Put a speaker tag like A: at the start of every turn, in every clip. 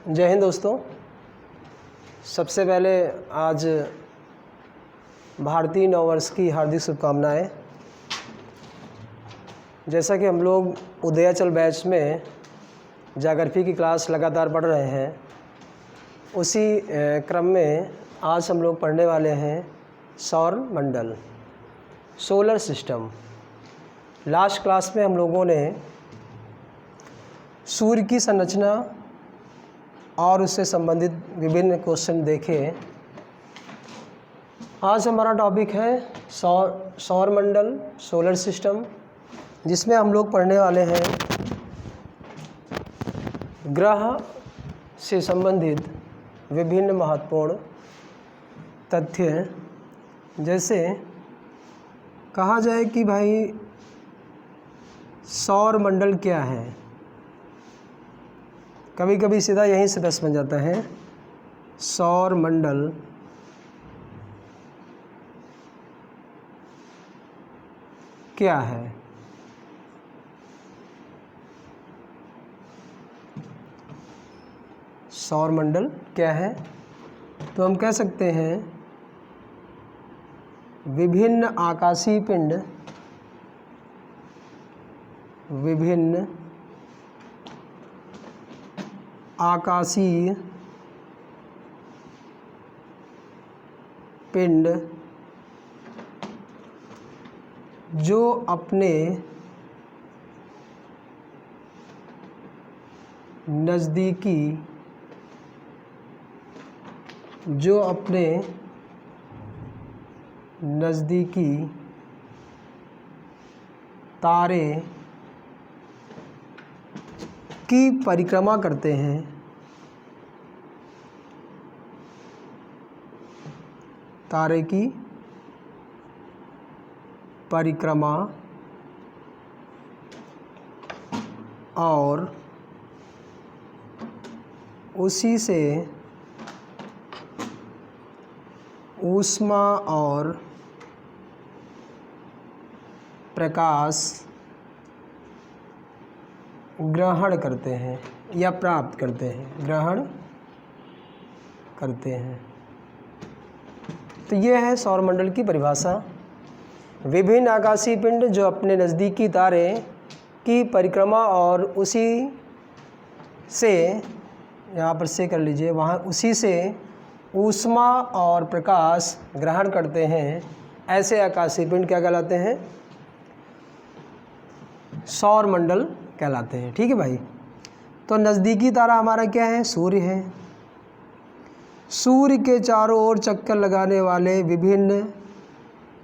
A: जय हिंद दोस्तों। सबसे पहले आज भारतीय नववर्ष की हार्दिक शुभकामनाएं। जैसा कि हम लोग उदयाचल बैच में ज्योग्राफी की क्लास लगातार पढ़ रहे हैं, उसी क्रम में आज हम लोग पढ़ने वाले हैं सौर मंडल, सोलर सिस्टम। लास्ट क्लास में हम लोगों ने सूर्य की संरचना और उससे संबंधित विभिन्न क्वेश्चन देखे। आज हमारा टॉपिक है सौर मंडल, सोलर सिस्टम, जिसमें हम लोग पढ़ने वाले हैं ग्रह से संबंधित विभिन्न महत्वपूर्ण तथ्य। जैसे कहा जाए कि भाई सौर मंडल क्या है, कभी कभी सीधा यहीं से प्रश्न बन जाता है, सौर मंडल क्या है। सौर मंडल क्या है, तो हम कह सकते हैं विभिन्न आकाशीय पिंड, विभिन्न आकाशीय पिंड जो अपने नज़दीकी तारे की परिक्रमा करते हैं, तारे की परिक्रमा और उसी से ऊष्मा और प्रकाश ग्रहण करते हैं या प्राप्त करते हैं, ग्रहण करते हैं। तो ये है सौरमंडल की परिभाषा। विभिन्न आकाशीय पिंड जो अपने नज़दीकी तारे की परिक्रमा और उसी से, यहाँ पर से कर लीजिए, वहाँ उसी से ऊष्मा और प्रकाश ग्रहण करते हैं, ऐसे आकाशीय पिंड क्या कहलाते हैं? सौर मंडल कहलाते हैं। ठीक है भाई। तो नज़दीकी तारा हमारा क्या है? सूर्य है। सूर्य के चारों ओर चक्कर लगाने वाले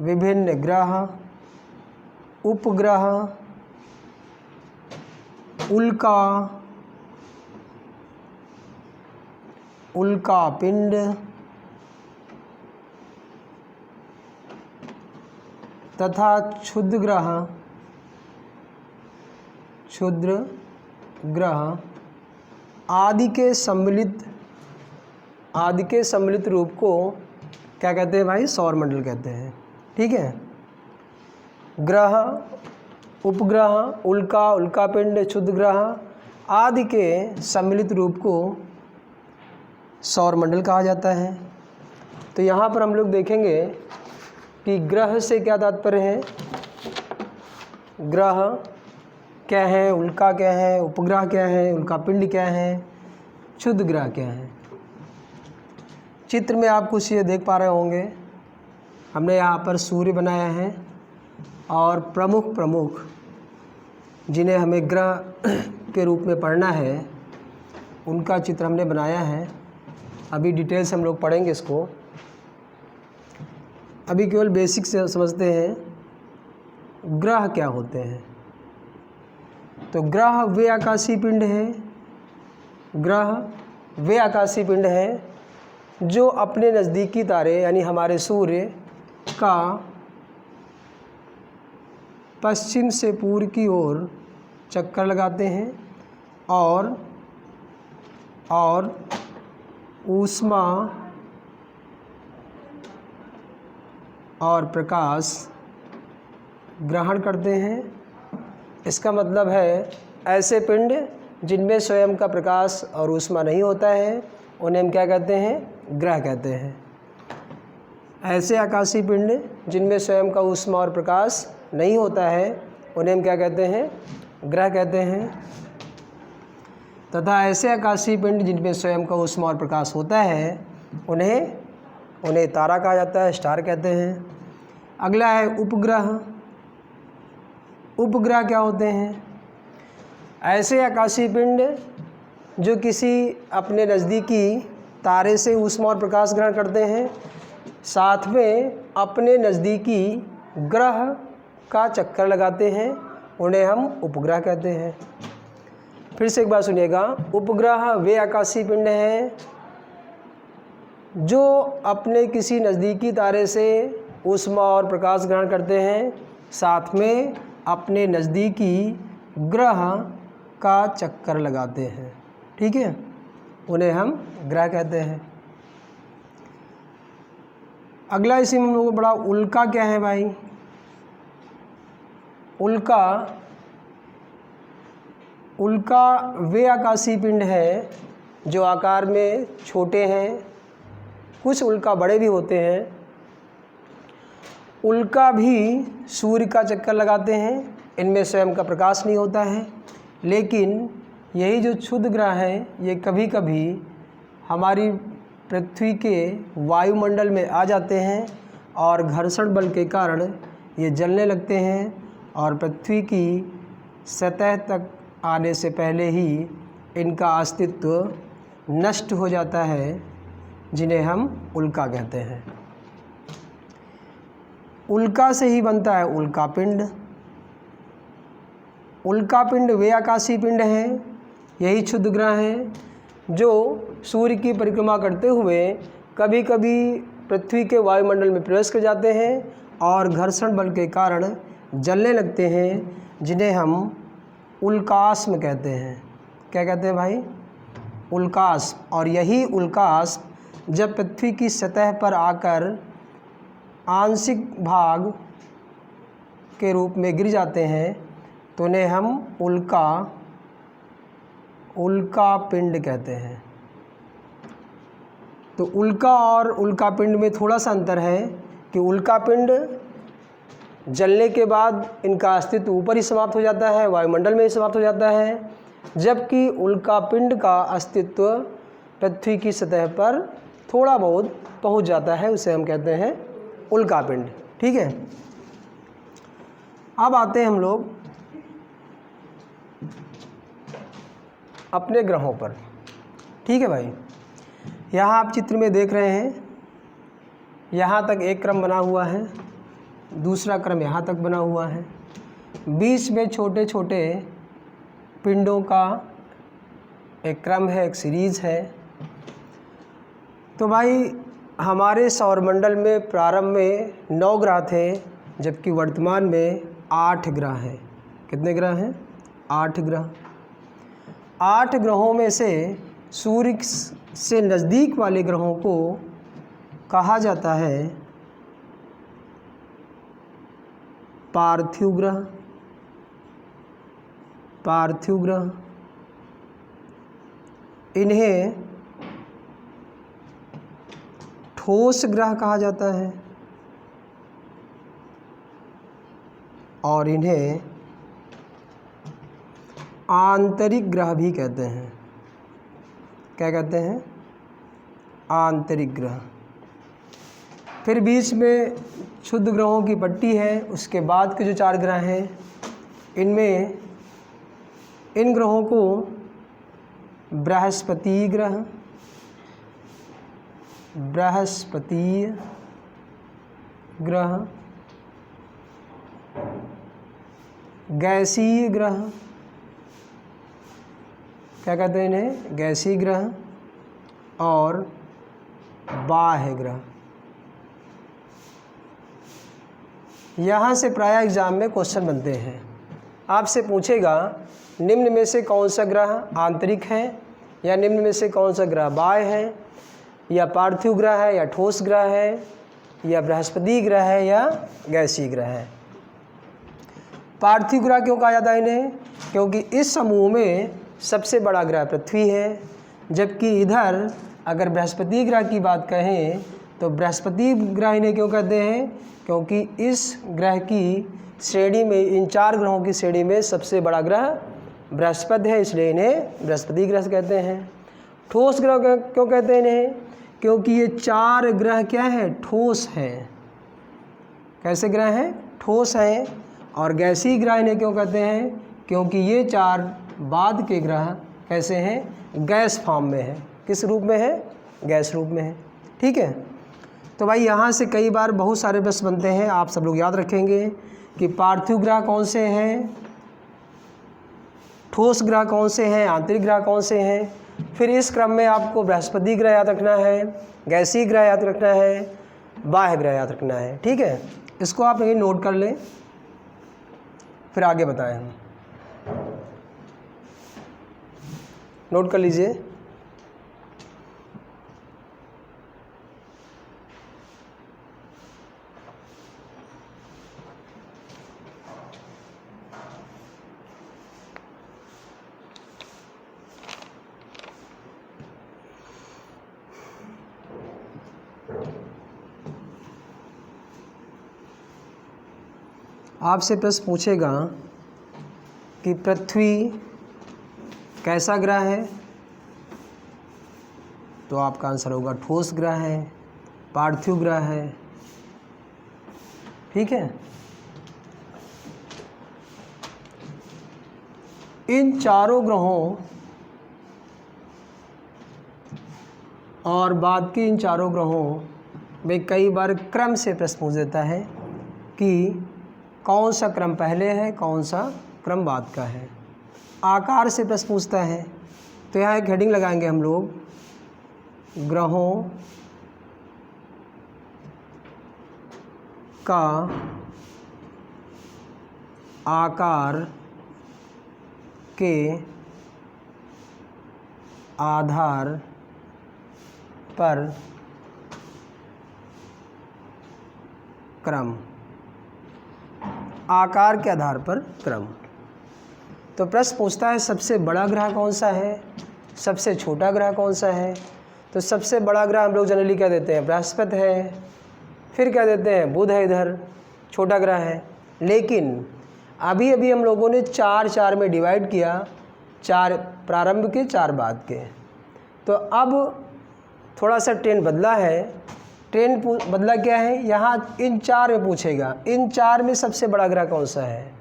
A: विभिन्न ग्रह, उपग्रह, उल्का पिंड तथा क्षुद्र ग्रह आदि के सम्मिलित रूप को क्या कहते हैं भाई? सौर मंडल कहते हैं। ठीक है। ग्रह, उपग्रह, उल्कापिंड, क्षुद्र ग्रह आदि के सम्मिलित रूप को सौर मंडल कहा जाता है। तो यहाँ पर हम लोग देखेंगे कि ग्रह से क्या तात्पर्य है, ग्रह क्या है, उल्का क्या है, उपग्रह क्या है, उल्कापिंड क्या है, क्षुद्र ग्रह क्या है। चित्र में आप कुछ ये देख पा रहे होंगे, हमने यहाँ पर सूर्य बनाया है और प्रमुख जिन्हें हमें ग्रह के रूप में पढ़ना है उनका चित्र हमने बनाया है। अभी डिटेल से हम लोग पढ़ेंगे इसको, अभी केवल बेसिक से समझते हैं ग्रह क्या होते हैं। तो ग्रह वे आकाशीय पिंड हैं, ग्रह वे आकाशीय पिंड हैं जो अपने नज़दीकी तारे यानी हमारे सूर्य का पश्चिम से पूर्व की ओर चक्कर लगाते हैं और ऊष्मा और प्रकाश ग्रहण करते हैं। इसका मतलब है ऐसे पिंड जिनमें स्वयं का प्रकाश और ऊष्मा नहीं होता है उन्हें हम क्या कहते हैं? ग्रह कहते हैं। ऐसे आकाशीय पिंड जिनमें स्वयं का ऊष्मा और प्रकाश नहीं होता है उन्हें हम क्या कहते हैं? ग्रह कहते हैं। तथा ऐसे आकाशीय पिंड जिनमें स्वयं का ऊष्मा और प्रकाश होता है उन्हें तारा कहा जाता है, स्टार कहते हैं। अगला है उपग्रह। उपग्रह क्या होते हैं? ऐसे आकाशीय पिंड जो किसी अपने नज़दीकी तारे से ऊष्मा और प्रकाश ग्रहण करते हैं, साथ में अपने नज़दीकी ग्रह का चक्कर लगाते हैं, उन्हें हम उपग्रह कहते हैं। फिर से एक बार सुनिएगा, उपग्रह वे आकाशीय पिंड हैं जो अपने किसी नज़दीकी तारे से ऊष्मा और प्रकाश ग्रहण करते हैं, साथ में अपने नज़दीकी ग्रह का चक्कर लगाते हैं। ठीक है, उन्हें हम ग्रह कहते हैं। अगला इसी में हम लोगों को बड़ा उल्का क्या है भाई? उल्का वे आकाशीय पिंड है जो आकार में छोटे हैं, कुछ उल्का बड़े भी होते हैं। उल्का भी सूर्य का चक्कर लगाते हैं, इनमें स्वयं का प्रकाश नहीं होता है, लेकिन यही जो क्षुद्र ग्रह हैं ये कभी कभी हमारी पृथ्वी के वायुमंडल में आ जाते हैं और घर्षण बल के कारण ये जलने लगते हैं और पृथ्वी की सतह तक आने से पहले ही इनका अस्तित्व नष्ट हो जाता है, जिन्हें हम उल्का कहते हैं। उल्का से ही बनता है उल्कापिंड। उल्कापिंड वे आकाशीय पिंड हैं, यही क्षुद्र ग्रह हैं जो सूर्य की परिक्रमा करते हुए कभी कभी पृथ्वी के वायुमंडल में प्रवेश कर जाते हैं और घर्षण बल के कारण जलने लगते हैं, जिन्हें हम उल्कास्म कहते हैं। क्या कहते हैं भाई? उल्कास्म। और यही उल्कास्म जब पृथ्वी की सतह पर आकर आंशिक भाग के रूप में गिर जाते हैं तो उन्हें हम उल्कापिंड कहते हैं। तो उल्का और उल्कापिंड में थोड़ा सा अंतर है कि उल्कापिंड जलने के बाद इनका अस्तित्व ऊपर ही समाप्त हो जाता है, वायुमंडल में ही समाप्त हो जाता है, जबकि उल्कापिंड का अस्तित्व पृथ्वी की सतह पर थोड़ा बहुत पहुंच जाता है, उसे हम कहते हैं उल्कापिंड। ठीक है, अब आते हैं हम लोग अपने ग्रहों पर। ठीक है भाई, यहाँ आप चित्र में देख रहे हैं, यहाँ तक एक क्रम बना हुआ है, दूसरा क्रम यहाँ तक बना हुआ है, बीच में छोटे छोटे पिंडों का एक क्रम है, एक सीरीज़ है। तो भाई हमारे सौरमंडल में प्रारंभ में 9 ग्रह थे, जबकि वर्तमान में 8 ग्रह हैं। कितने ग्रह हैं? 8 ग्रह। 8 ग्रहों में से सूर्य से नज़दीक वाले ग्रहों को कहा जाता है पार्थिव ग्रह। पार्थिव ग्रह, इन्हें ठोस ग्रह कहा जाता है और इन्हें आंतरिक ग्रह भी कहते हैं। क्या कहते हैं? आंतरिक ग्रह। फिर बीच में क्षुद्र ग्रहों की पट्टी है, उसके बाद के जो 4 ग्रह हैं इनमें इन ग्रहों को बृहस्पति ग्रह, बृहस्पति ग्रह, गैसीय ग्रह, क्या कहते हैं इन्हें? गैसीय ग्रह, और बाह्य ग्रह। यहाँ से प्रायः एग्जाम में क्वेश्चन बनते हैं, आपसे पूछेगा निम्न में से कौन सा ग्रह आंतरिक है, या निम्न में से कौन सा ग्रह बाह्य है, या पार्थिव ग्रह है, या ठोस ग्रह है, या बृहस्पति ग्रह है, या गैसीय ग्रह है। पार्थिव ग्रह क्यों कहा जाता है इन्हें? क्योंकि इस समूह में सबसे बड़ा ग्रह पृथ्वी है, जबकि इधर अगर बृहस्पति ग्रह की बात कहें तो बृहस्पति ग्रह इन्हें क्यों कहते हैं, क्योंकि इस ग्रह की श्रेणी में, इन 4 ग्रहों की श्रेणी में सबसे बड़ा ग्रह बृहस्पति है, इसलिए इन्हें बृहस्पति ग्रह कहते हैं। ठोस ग्रह क्यों कहते हैं इन्हें, क्योंकि ये 4 ग्रह क्या हैं, ठोस हैं। कैसे ग्रह हैं, ठोस हैं। और गैसीय ग्रह इन्हें क्यों कहते हैं, क्योंकि ये 4 बाद के ग्रह कैसे हैं, गैस फॉर्म में है। किस रूप में है, गैस रूप में है। ठीक है, तो भाई यहाँ से कई बार बहुत सारे प्रश्न बनते हैं, आप सब लोग याद रखेंगे कि पार्थिव ग्रह कौन से हैं, ठोस ग्रह कौन से हैं, आंतरिक ग्रह कौन से हैं। फिर इस क्रम में आपको बृहस्पति ग्रह याद रखना है, गैसीय ग्रह याद रखना है, बाह्य ग्रह याद रखना है। ठीक है, इसको आप यही नोट कर लें, फिर आगे बताएं हम। नोट कर लीजिए। आपसे प्रश्न पूछेगा कि पृथ्वी कैसा ग्रह है, तो आपका आंसर होगा ठोस ग्रह है, पार्थिव ग्रह है। ठीक है, इन 4 ग्रहों और बाद के इन 4 ग्रहों में कई बार क्रम से प्रश्न पूछ देता है कि कौन सा क्रम पहले है, कौन सा क्रम बाद का है। आकार से प्रश्न पूछता है, तो यहाँ एक हेडिंग लगाएंगे हम लोग, ग्रहों का आकार के आधार पर क्रम, आकार के आधार पर क्रम। तो प्रश्न पूछता है सबसे बड़ा ग्रह कौन सा है, सबसे छोटा ग्रह कौन सा है। तो सबसे बड़ा ग्रह हम लोग जनरली क्या देते हैं, बृहस्पति है, फिर क्या देते हैं, बुध है, इधर छोटा ग्रह है। लेकिन अभी अभी हम लोगों ने 4 में डिवाइड किया, 4 प्रारंभ के, 4 बाद के। तो अब थोड़ा सा ट्रेंड बदला है। ट्रेंड बदला क्या है, यहाँ इन 4 में पूछेगा, इन 4 में सबसे बड़ा ग्रह कौन सा है।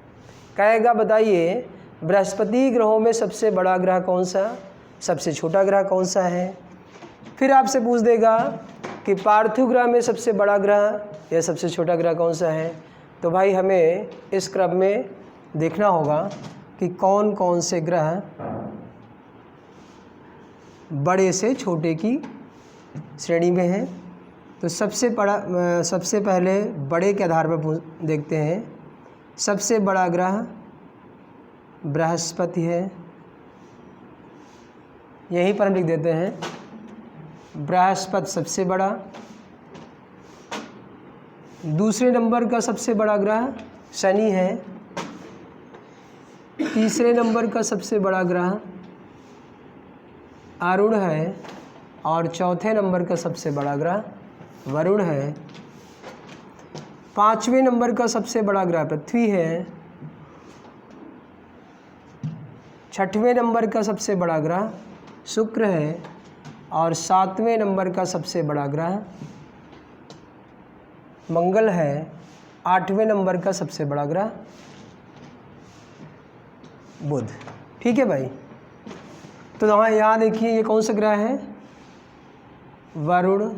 A: कहेगा बताइए बृहस्पति ग्रहों में सबसे बड़ा ग्रह कौन सा, सबसे छोटा ग्रह कौन सा है। फिर आपसे पूछ देगा कि पार्थिव ग्रह में सबसे बड़ा ग्रह या सबसे छोटा ग्रह कौन सा है। तो भाई हमें इस क्रम में देखना होगा कि कौन कौन से ग्रह बड़े से छोटे की श्रेणी में हैं। तो सबसे पहले बड़े के आधार पर देखते हैं। सबसे बड़ा ग्रह बृहस्पति है, यहीं पर हम लिख देते हैं बृहस्पति सबसे बड़ा। दूसरे नंबर का सबसे बड़ा ग्रह शनि है। तीसरे नंबर का सबसे बड़ा ग्रह अरुण है और चौथे नंबर का सबसे बड़ा ग्रह वरुण है। 5वें नंबर का सबसे बड़ा ग्रह पृथ्वी है। 6वें नंबर का सबसे बड़ा ग्रह शुक्र है और 7वें नंबर का सबसे बड़ा ग्रह मंगल है। 8वें नंबर का सबसे बड़ा ग्रह बुध। ठीक है भाई, तो यहाँ देखिए ये कौन सा ग्रह है, वरुण,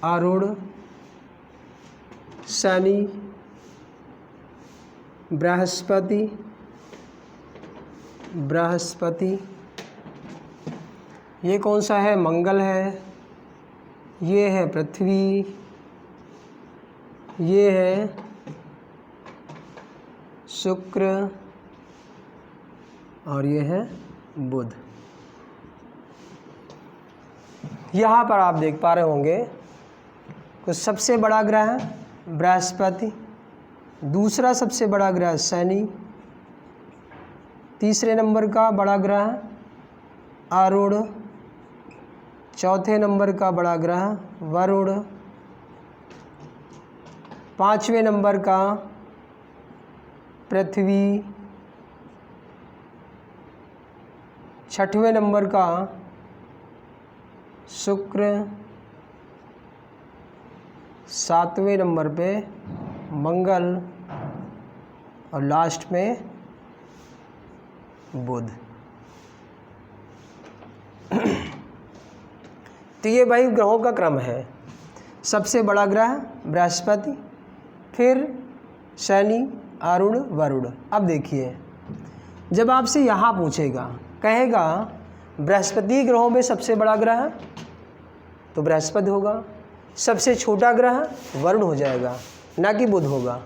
A: अरुण, शनि, बृहस्पति, ये कौन सा है, मंगल है, ये है पृथ्वी, ये है शुक्र और ये है बुध। यहाँ पर आप देख पा रहे होंगे तो सबसे बड़ा ग्रह बृहस्पति, दूसरा सबसे बड़ा ग्रह शनि, तीसरे नंबर का बड़ा ग्रह अरुण, चौथे नंबर का बड़ा ग्रह वरुण, पाँचवें नंबर का पृथ्वी, छठवें नंबर का शुक्र, सातवें नंबर पे मंगल और लास्ट में बुध। तो ये भाई ग्रहों का क्रम है। सबसे बड़ा ग्रह बृहस्पति, फिर शनि, अरुण, वरुण। अब देखिए, जब आपसे यहाँ पूछेगा, कहेगा बृहस्पति ग्रहों में सबसे बड़ा ग्रह तो बृहस्पति होगा, सबसे छोटा ग्रह वरुण हो जाएगा, ना कि बुध होगा।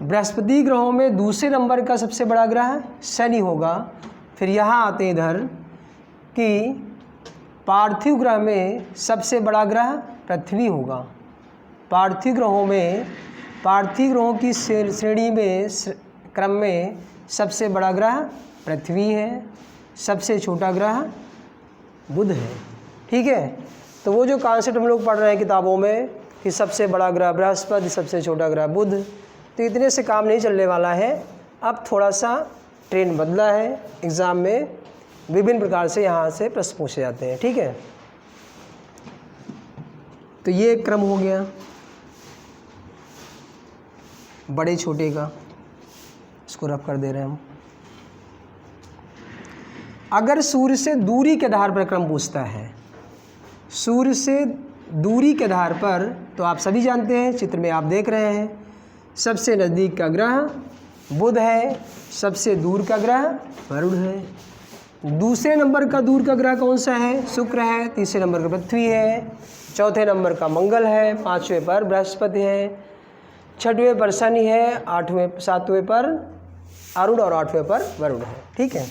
A: बृहस्पति ग्रहों में दूसरे नंबर का सबसे बड़ा ग्रह शनि होगा। फिर यहाँ आते हैं इधर कि पार्थिव ग्रह में सबसे बड़ा ग्रह पृथ्वी होगा। पार्थिव ग्रहों की श्रेणी में क्रम में सबसे बड़ा ग्रह पृथ्वी है, सबसे छोटा ग्रह बुध है। ठीक है, तो वो जो कॉन्सेप्ट हम लोग पढ़ रहे हैं किताबों में कि सबसे बड़ा ग्रह बृहस्पति, सबसे छोटा ग्रह बुध, तो इतने से काम नहीं चलने वाला है। अब थोड़ा सा ट्रेंड बदला है, एग्ज़ाम में विभिन्न प्रकार से यहाँ से प्रश्न पूछे जाते हैं। ठीक है, तो ये एक क्रम हो गया बड़े छोटे का, इसको रफ कर दे रहे हैं हम। अगर सूर्य से दूरी के आधार पर क्रम पूछता है, सूर्य से दूरी के आधार पर, तो आप सभी जानते हैं, चित्र में आप देख रहे हैं, सबसे नज़दीक का ग्रह बुध है, सबसे दूर का ग्रह वरुण है। दूसरे नंबर का दूर का ग्रह कौन सा है? शुक्र है। तीसरे नंबर का पृथ्वी है, चौथे नंबर का मंगल है, पाँचवें पर बृहस्पति है, छठवें पर शनि है, सातवें पर अरुण और आठवें पर वरुण है। ठीक है,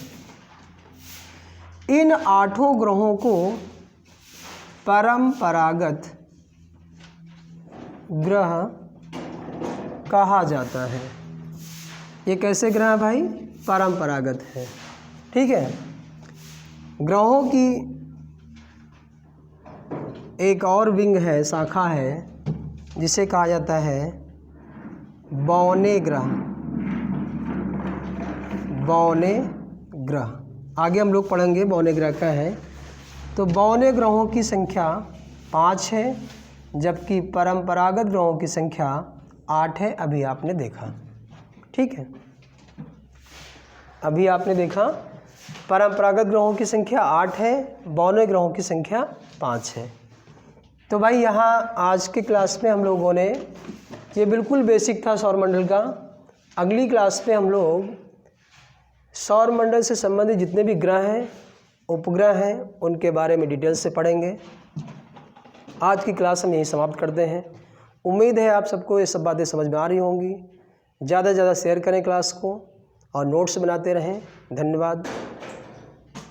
A: इन आठों ग्रहों को परंपरागत ग्रह कहा जाता है। ये कैसे ग्रह भाई? परंपरागत है। ठीक है, ग्रहों की एक और विंग है, शाखा है, जिसे कहा जाता है बौने ग्रह। बौने ग्रह आगे हम लोग पढ़ेंगे बौने ग्रह क्या है। तो बौने ग्रहों की संख्या 5 है, जबकि परंपरागत ग्रहों की संख्या 8 है। अभी आपने देखा, ठीक है, अभी आपने देखा परंपरागत ग्रहों की संख्या 8 है, बौने ग्रहों की संख्या 5 है। तो भाई यहाँ आज के क्लास में हम लोगों ने, ये बिल्कुल बेसिक था सौरमंडल का। अगली क्लास में हम लोग सौरमंडल से संबंधित जितने भी ग्रह हैं, उपग्रह हैं, उनके बारे में डिटेल से पढ़ेंगे। आज की क्लास हम यहीं समाप्त करते हैं। उम्मीद है आप सबको ये सब बातें समझ में आ रही होंगी। ज़्यादा से ज़्यादा शेयर करें क्लास को और नोट्स बनाते रहें। धन्यवाद।